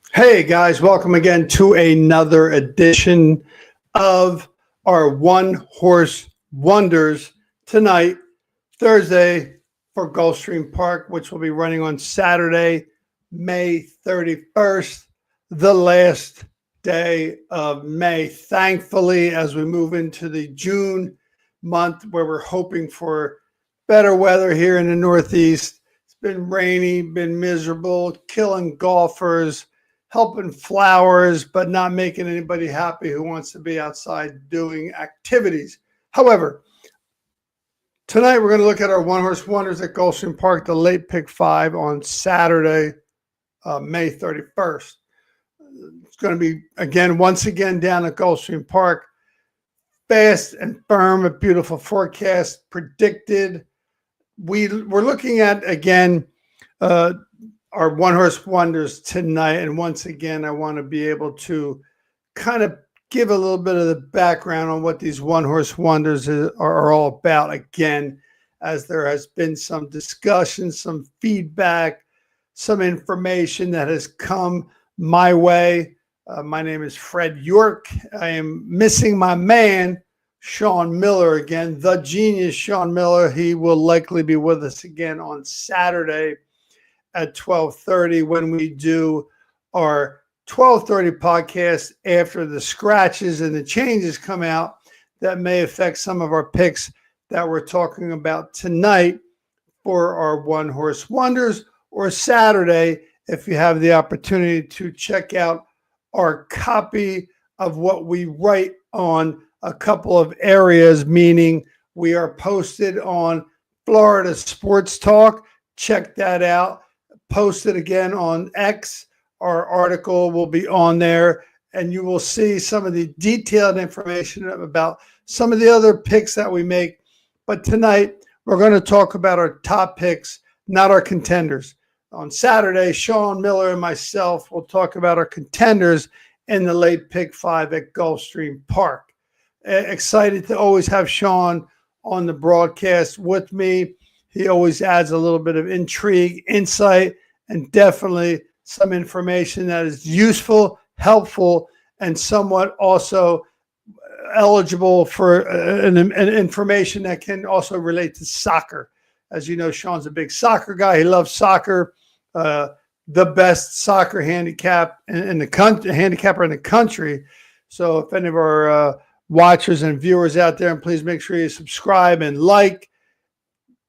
Hey guys, welcome again to another edition of our One Horse Wonders tonight, Thursday, for Gulfstream Park, which will be running on Saturday, May 31st, the last day of May. Thankfully, as we move into the June month where we're hoping for better weather here in the Northeast, it's been rainy, been miserable, killing golfers, helping flowers, but not making anybody happy who wants to be outside doing activities. However, tonight we're going to look at our One Horse Wonders at Gulfstream Park, the late pick 5 on Saturday, May 31st. It's going to be, once again, down at Gulfstream Park. Fast and firm, a beautiful forecast predicted. We're looking at, again, our One Horse Wonders tonight. And once again, I want to be able to kind of give a little bit of the background on what these One Horse Wonders are all about. Again, as there has been some discussion, some feedback, some information that has come my way. My name is Fred York. I am missing my man, Sean Miller, again, the genius Sean Miller. He will likely be with us again on Saturday at 12:30 when we do our 12:30 podcast after the scratches and the changes come out that may affect some of our picks that we're talking about tonight for our One Horse Wonders, or Saturday if you have the opportunity to check out our copy of what we write on a couple of areas, meaning we are posted on Florida Sports Talk. Check that out. Posted again on X. Our article will be on there, and you will see some of the detailed information about some of the other picks that we make. But tonight, we're going to talk about our top picks, not our contenders. On Saturday, Sean Miller and myself will talk about our contenders in the late pick 5 at Gulfstream Park. Excited to always have Sean on the broadcast with me. He always adds a little bit of intrigue, insight, and definitely some information that is useful, helpful, and somewhat also eligible for an information that can also relate to soccer. As you know, Sean's a big soccer guy. He loves soccer. The best soccer handicap in the country, handicapper in the country. So if any of our watchers and viewers out there, and please make sure you subscribe and like,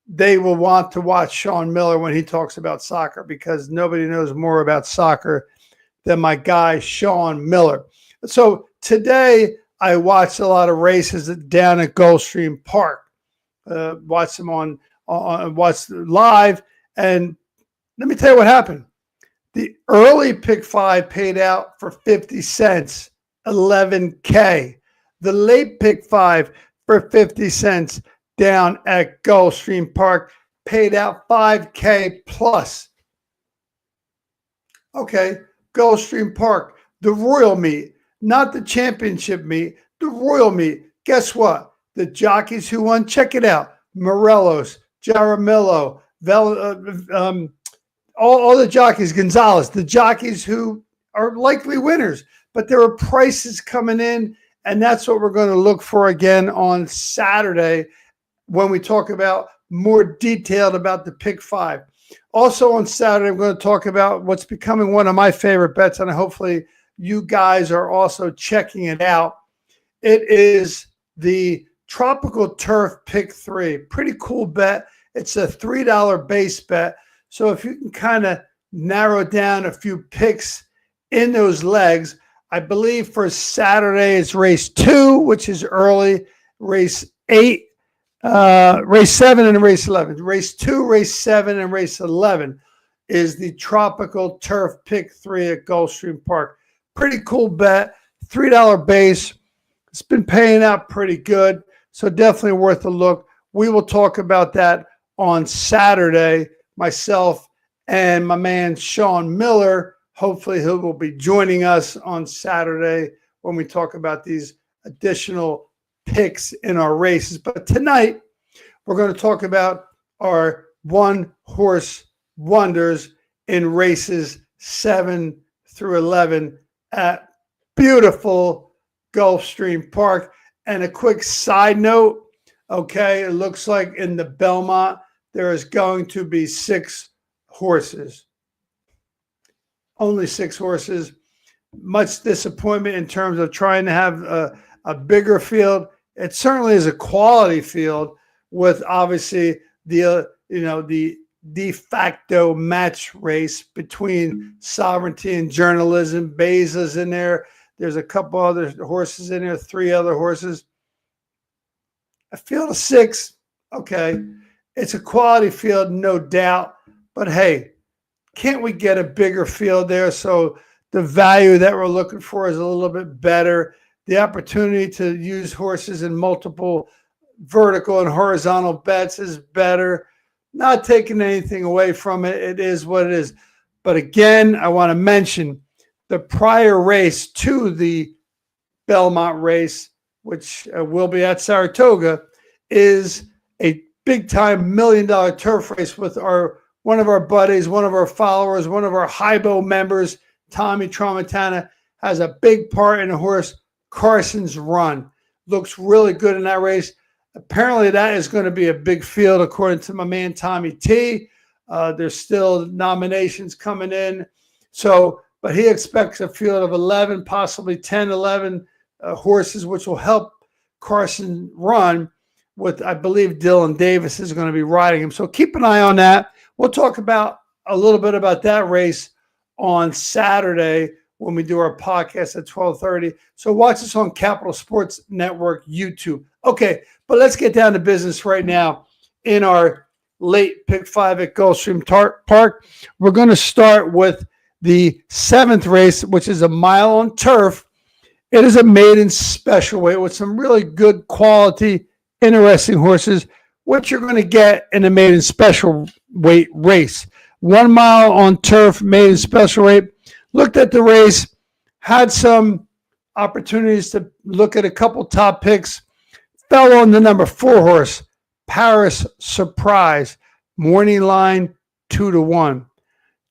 they will want to watch Sean Miller when he talks about soccer, because nobody knows more about soccer than my guy, Sean Miller. So today I watched a lot of races down at Gulfstream Park. Watched them watched live. And let me tell you what happened. The early pick 5 paid out for 50 cents, $11K. The late pick 5 for 50 cents down at Gulfstream Park paid out $5K plus. Okay, Gulfstream Park, the Royal Meet, not the championship meet, the Royal Meet. Guess what? The jockeys who won, check it out. Morelos, Jaramillo, all the jockeys, Gonzalez, the jockeys who are likely winners, but there are prices coming in, and that's what we're going to look for again on Saturday when we talk about more detailed about the pick 5. Also on Saturday, I'm going to talk about what's becoming one of my favorite bets, and hopefully you guys are also checking it out. It is the Tropical Turf Pick 3. Pretty cool bet. It's a $3 base bet. So if you can kind of narrow down a few picks in those legs, I believe for Saturday it's race 2, which is early, race 8, race 7, and race 11. Race 2, race 7, and race 11 is the Tropical Turf Pick 3 at Gulfstream Park. Pretty cool bet, $3 base. It's been paying out pretty good, so definitely worth a look. We will talk about that on Saturday, myself and my man Sean Miller. Hopefully he will be joining us on Saturday when we talk about these additional picks in our races. But tonight we're going to talk about our One Horse Wonders in races 7 through 11 at beautiful Gulfstream Park. And a quick side note, okay, it looks like in the Belmont, there is going to be 6 horses. Only 6 horses. Much disappointment in terms of trying to have a bigger field. It certainly is a quality field with obviously the the de facto match race between Sovereignty and Journalism. Beza's in there. There's a couple other horses in there, 3 other horses. A field of 6, okay. It's a quality field, no doubt. But hey, can't we get a bigger field there so the value that we're looking for is a little bit better? The opportunity to use horses in multiple vertical and horizontal bets is better. Not taking anything away from it. It is what it is. But again, I want to mention the prior race to the Belmont race, which will be at Saratoga, is a big-time $1 million turf race with one of our buddies, one of our followers, one of our Hybo members, Tommy Tramontana, has a big part in the horse Carson's Run. Looks really good in that race. Apparently, that is going to be a big field, according to my man Tommy T. There's still nominations coming in. But he expects a field of 11, possibly 10, 11 horses, which will help Carson Run with, I believe, Dylan Davis is going to be riding him. So keep an eye on that. We'll talk about a little bit about that race on Saturday when we do our podcast at 12:30. So watch us on Capital Sports Network YouTube. Okay, but let's get down to business right now in our late pick 5 at Gulfstream Park. We're going to start with the 7th race, which is a mile on turf. It is a maiden special weight with some really good quality, interesting horses, which you're going to get in a maiden special weight race. 1 mile on turf, maiden special weight. Looked at the race, had some opportunities to look at a couple top picks. Fell on the number 4 horse, Paris Surprise, morning line 2-1.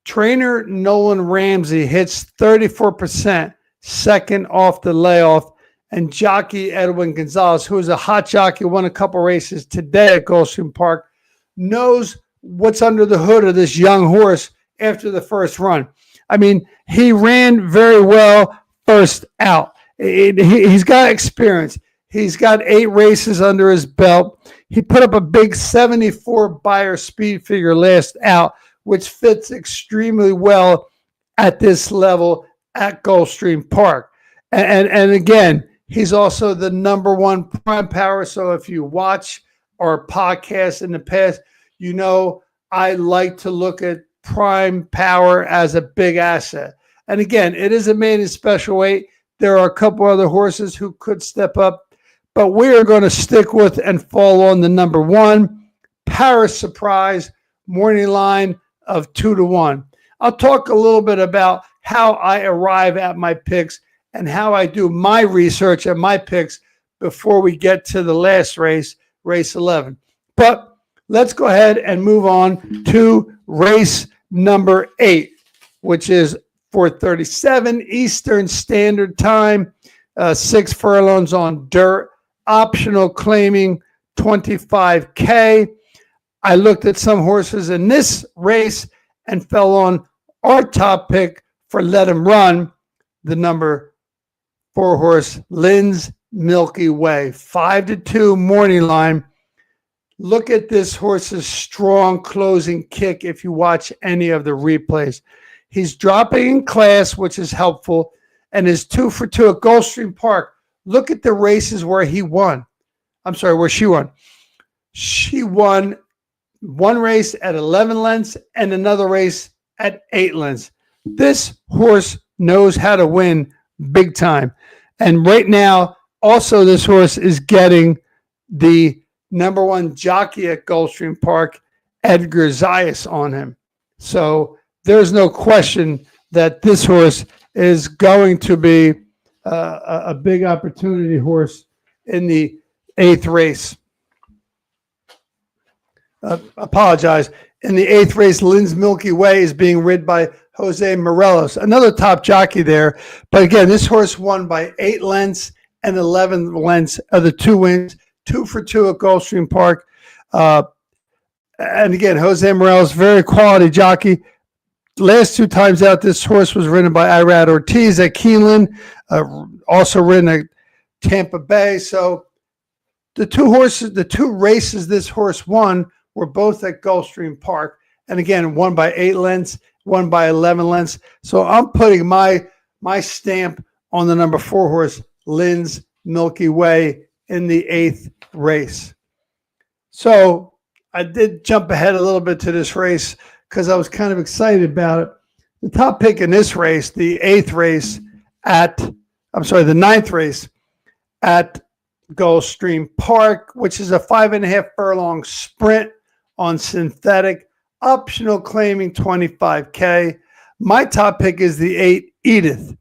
Trainer Nolan Ramsey hits 34%, second off the layoff. And jockey Edwin Gonzalez, who is a hot jockey, won a couple races today at Gulfstream Park, knows what's under the hood of this young horse after the first run. I mean, he ran very well first out. He's got experience. He's got 8 races under his belt. He put up a big 74 Beyer speed figure last out, which fits extremely well at this level at Gulfstream Park. And again, he's also the number 1 prime power. So if you watch our podcast in the past, you know I like to look at prime power as a big asset. And again, it is a maiden special weight. There are a couple other horses who could step up, but we are going to stick with and fall on the number 1, Paris Surprise, morning line of 2-1. I'll talk a little bit about how I arrive at my picks and how I do my research and my picks before we get to the last race, race 11. But let's go ahead and move on to race number 8, which is 4:37 Eastern Standard Time, 6 furlongs on dirt, optional claiming $25K. I looked at some horses in this race and fell on our top pick for Let'emRun, the number 4 horse, Lynn's Milky Way, 5-2 morning line. Look at this horse's strong closing kick if you watch any of the replays. He's dropping in class, which is helpful, and is 2 for 2 at Gulfstream Park. Look at the races where he won. Where she won. She won 1 race at 11 lengths and another race at 8 lengths. This horse knows how to win big time. And right now, also this horse is getting the number 1 jockey at Gulfstream Park, Edgar Zayas, on him. So there's no question that this horse is going to be a big opportunity horse in the 8th race. In the 8th race, Lynn's Milky Way is being rid by Jose Morelos, another top jockey there. But again, this horse won by 8 lengths and 11 lengths of the 2 wins, 2 for 2 at Gulfstream Park. And again, Jose Morelos, very quality jockey. Last 2 times out, this horse was ridden by Irad Ortiz at Keeneland, also ridden at Tampa Bay. So the 2 races this horse won were both at Gulfstream Park. And again, one by 8 lengths, one by 11 lengths. So I'm putting my stamp on the number 4 horse, Lynn's Milky Way, in the 8th race. So I did jump ahead a little bit to this race because I was kind of excited about it. The top pick in this race, the 9th race at Gulfstream Park, which is a 5.5 furlong sprint on synthetic, optional claiming $25K. My top pick is the 8 Edith.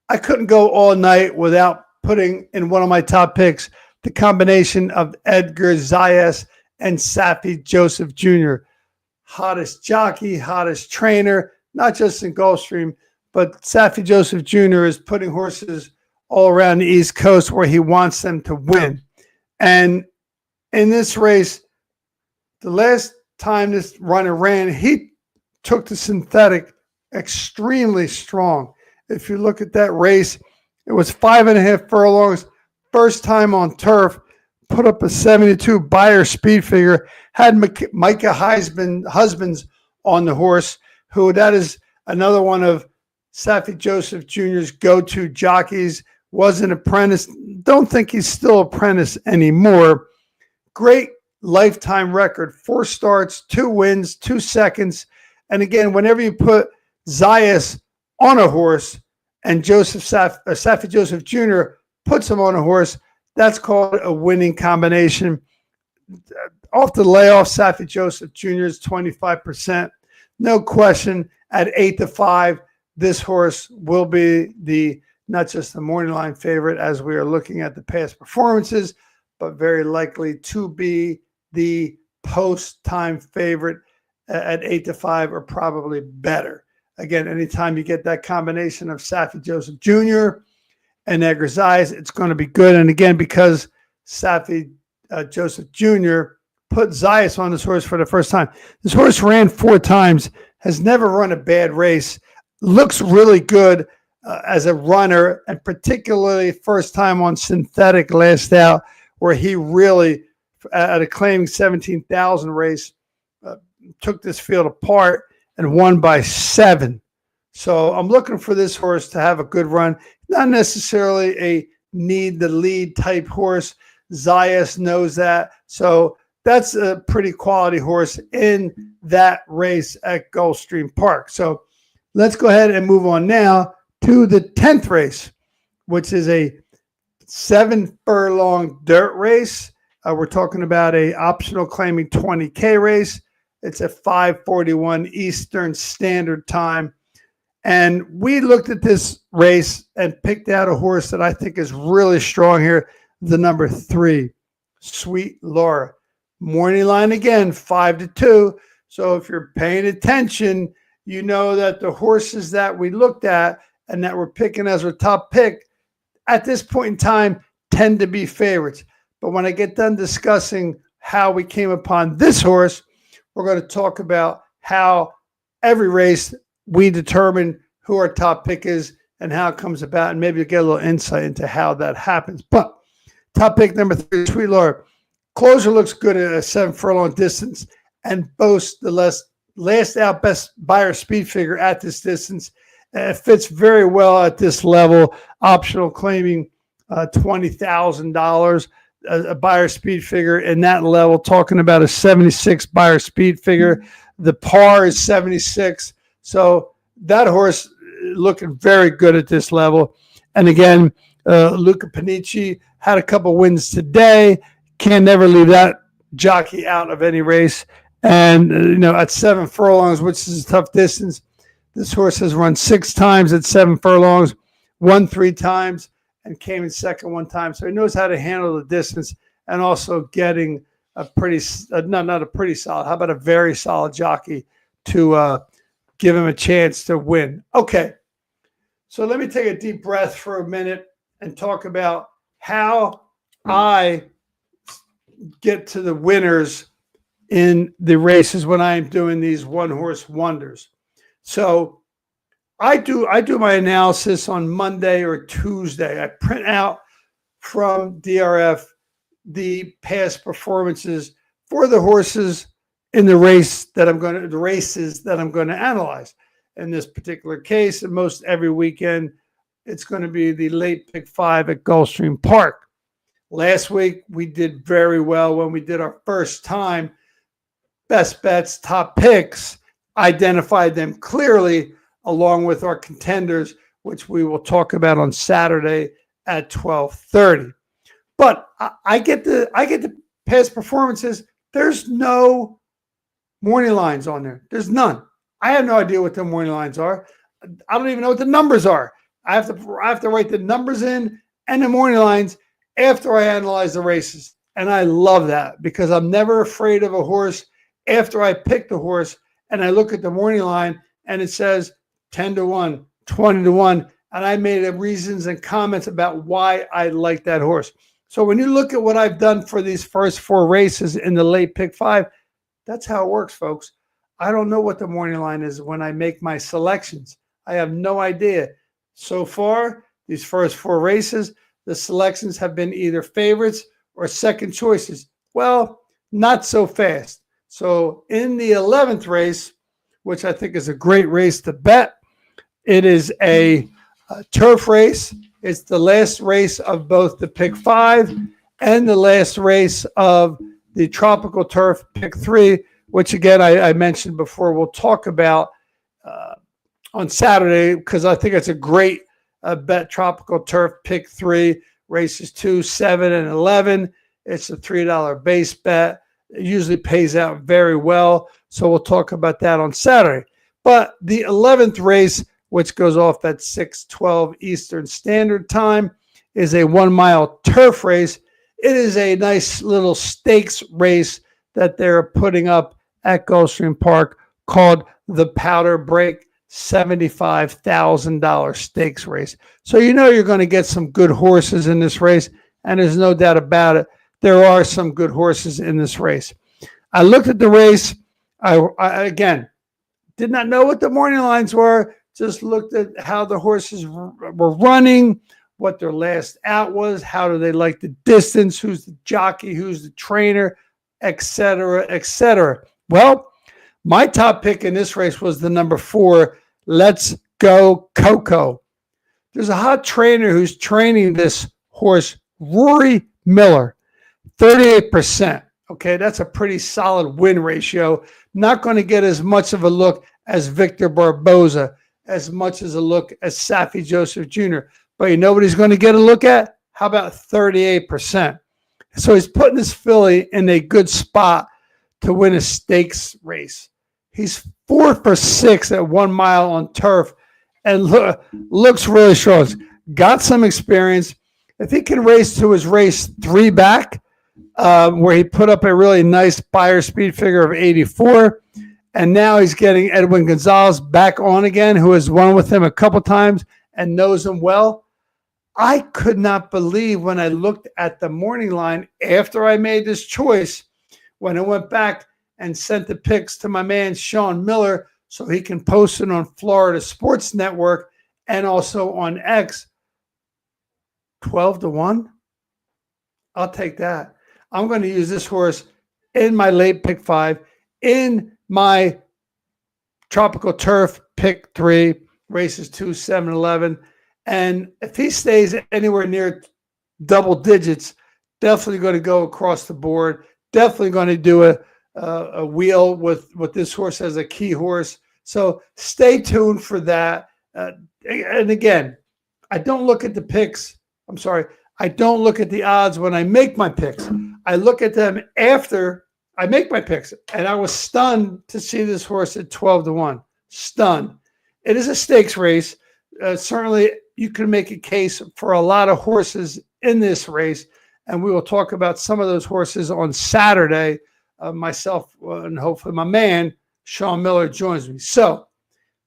I couldn't go all night without putting in one of my top picks the combination of Edgar Zayas and Saffie Joseph Jr. Hottest jockey, hottest trainer, not just in Gulfstream, but Saffie Joseph Jr. is putting horses all around the East Coast where he wants them to win. And in this race, the last time this runner ran, he took the synthetic extremely strong. If you look at that race, it was 5.5 furlongs, first time on turf, put up a 72 buyer speed figure, had Micah Husbands on the horse, who that is another one of Saffie Joseph Jr.'s go-to jockeys, was an apprentice. Don't think he's still apprentice anymore. Great lifetime record, 4 starts, 2 wins, 2 seconds. And again, whenever you put Zayas on a horse and Saffie Joseph Jr. puts him on a horse, that's called a winning combination. Off the layoff, Saffie Joseph Jr. is 25%. No question, at 8-5, this horse will be not just the morning line favorite as we are looking at the past performances, but very likely to be the post-time favorite at 8-5 or probably better. Again, anytime you get that combination of Saffie Joseph Jr. and Edgar Zayas, it's going to be good. And again, because Saffie Joseph Jr. put Zayas on this horse for the first time. This horse ran 4 times, has never run a bad race, looks really good as a runner, and particularly first time on synthetic last out, where he really, at a claiming 17,000 race, took this field apart and won by 7. So I'm looking for this horse to have a good run. Not necessarily a need the lead type horse. Zayas knows that. So that's a pretty quality horse in that race at Gulfstream Park. So let's go ahead and move on now to the 10th race, which is a 7 furlong dirt race. We're talking about a optional claiming $20K race. It's a 5:41 Eastern Standard Time. And we looked at this race and picked out a horse that I think is really strong here, the number 3, Sweet Laura. Morning line again, 5-2. So if you're paying attention, you know that the horses that we looked at and that we're picking as our top pick at this point in time tend to be favorites. But when I get done discussing how we came upon this horse, we're going to talk about how every race we determine who our top pick is and how it comes about, and maybe you'll get a little insight into how that happens. But top pick number 3, Sweet Laura. Closer looks good at a 7 furlong distance and boasts the last out best buyer speed figure at this distance. It fits very well at this level, optional claiming $20,000. A buyer speed figure in that level, talking about a 76 buyer speed figure. The par is 76. So that horse looking very good at this level. And again, Luca Panici had a couple wins today. Can never leave that jockey out of any race. And, at 7 furlongs, which is a tough distance, this horse has run 6 times at 7 furlongs, won 3 times, and came in second 1 time. So he knows how to handle the distance and also getting a pretty, not a pretty solid, how about a very solid jockey to give him a chance to win. Okay, so let me take a deep breath for a minute and talk about how I get to the winners in the races when I'm doing these one-horse wonders. So I do my analysis on Monday or Tuesday. I print out from DRF the past performances for the horses in the races that I'm going to analyze. In this particular case, and most every weekend, it's going to be the late pick 5 at GulfstreamPark. Last week, we did very well when we did our first time best bets, top picks, identified them clearly along with our contenders, which we will talk about on Saturday at 12:30. But I get the past performances. There's no morning lines on there. There's none. I have no idea what the morning lines are. I don't even know what the numbers are. I have to write the numbers in and the morning lines after I analyze the races. And I love that because I'm never afraid of a horse after I pick the horse and I look at the morning line and it says 10-1, 20-1, and I made reasons and comments about why I like that horse. So when you look at what I've done for these first 4 races in the late pick 5, that's how it works, folks. I don't know what the morning line is when I make my selections. I have no idea. So far, these first 4 races, the selections have been either favorites or second choices. Well, not so fast. So in the 11th race, which I think is a great race to bet, it is a turf race. It's the last race of both the pick 5 and the last race of the tropical turf pick 3, which again, I mentioned before, we'll talk about on Saturday because I think it's a great bet. Tropical turf pick 3, races 2, 7, and 11. It's a $3 base bet. It usually pays out very well. So we'll talk about that on Saturday. But the 11th race, which goes off at 6:12 Eastern Standard Time, is a 1-mile turf race. It is a nice little stakes race that they're putting up at GulfstreamPark called the Powder Break $75,000 stakes race. So you know you're going to get some good horses in this race, and there's no doubt about it. There are some good horses in this race. I looked at the race. I again did not know what the morning lines were. Just looked at how the horses were running, what their last out was, how do they like the distance, who's the jockey, who's the trainer, etc., etc. Well, my top pick in this race was the number 4, Let's Go Coco. There's a hot trainer who's training this horse, Rory Miller, 38%. Okay, that's a pretty solid win ratio. Not going to get as much of a look as Victor Barboza, as much as a look as Safi Joseph Jr. But you know what he's going to get a look at? How about 38%? So he's putting this filly in a good spot to win a stakes race. He's 4 for 6 at 1 mile on turf and looks really strong. He's got some experience. If he can race to his race 3 back, where he put up a really nice buyer speed figure of 84, and now he's getting Edwin Gonzalez back on again, who has won with him a couple times and knows him well. I could not believe when I looked at the morning line after I made this choice, when I went back and sent the picks to my man Sean Miller so he can post it on Florida Sports Network and also on X. 12-1? I'll take that. I'm going to use this horse in my late pick 5, in my tropical turf pick 3, races 2, 7, 11. And if he stays anywhere near double digits, definitely going to go across the board. Definitely going to do a wheel with this horse as a key horse. So stay tuned for that. And again, I don't look at the picks. I'm sorry. I don't look at the odds when I make my picks. I look at them after I make my picks. And I was stunned to see this horse at 12-1. Stunned. It is a stakes race. Certainly, you can make a case for a lot of horses in this race. And we will talk about some of those horses on Saturday. Myself and hopefully my man, Sean Miller, joins me. So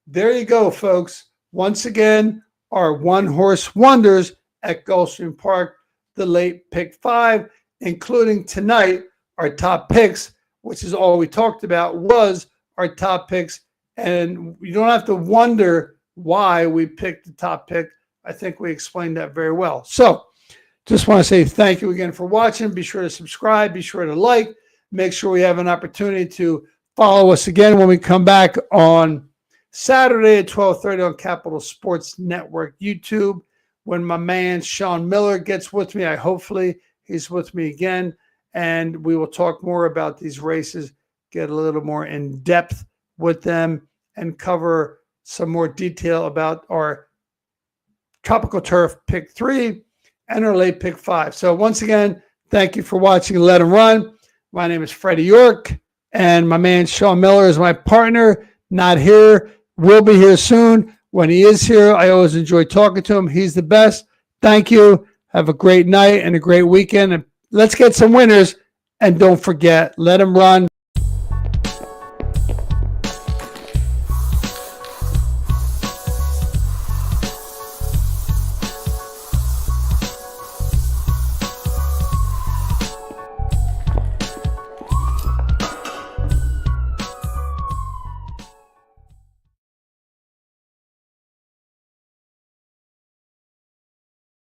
there you go, folks. Once again, our one-horse wonders at Gulfstream Park, the late pick 5, including tonight, our top picks, which is all we talked about, was our top picks. And you don't have to wonder why we picked the top pick. I think we explained that very well. So just want to say thank you again for watching. Be sure to subscribe. Be sure to like. Make sure we have an opportunity to follow us again when we come back on Saturday at 12:30 on Capital Sports Network YouTube. When my man Sean Miller gets with me, hopefully he's with me again, and we will talk more about these races, get a little more in depth with them, and cover some more detail about our Tropical Turf pick 3 and our late pick 5. So once again, thank you for watching Let 'em Run. My name is Freddie York, and my man Sean Miller is my partner. Not here, will be here soon. When he is here, I always enjoy talking to him. He's the best. Thank you. Have a great night and a great weekend. And let's get some winners. And don't forget, let 'em run.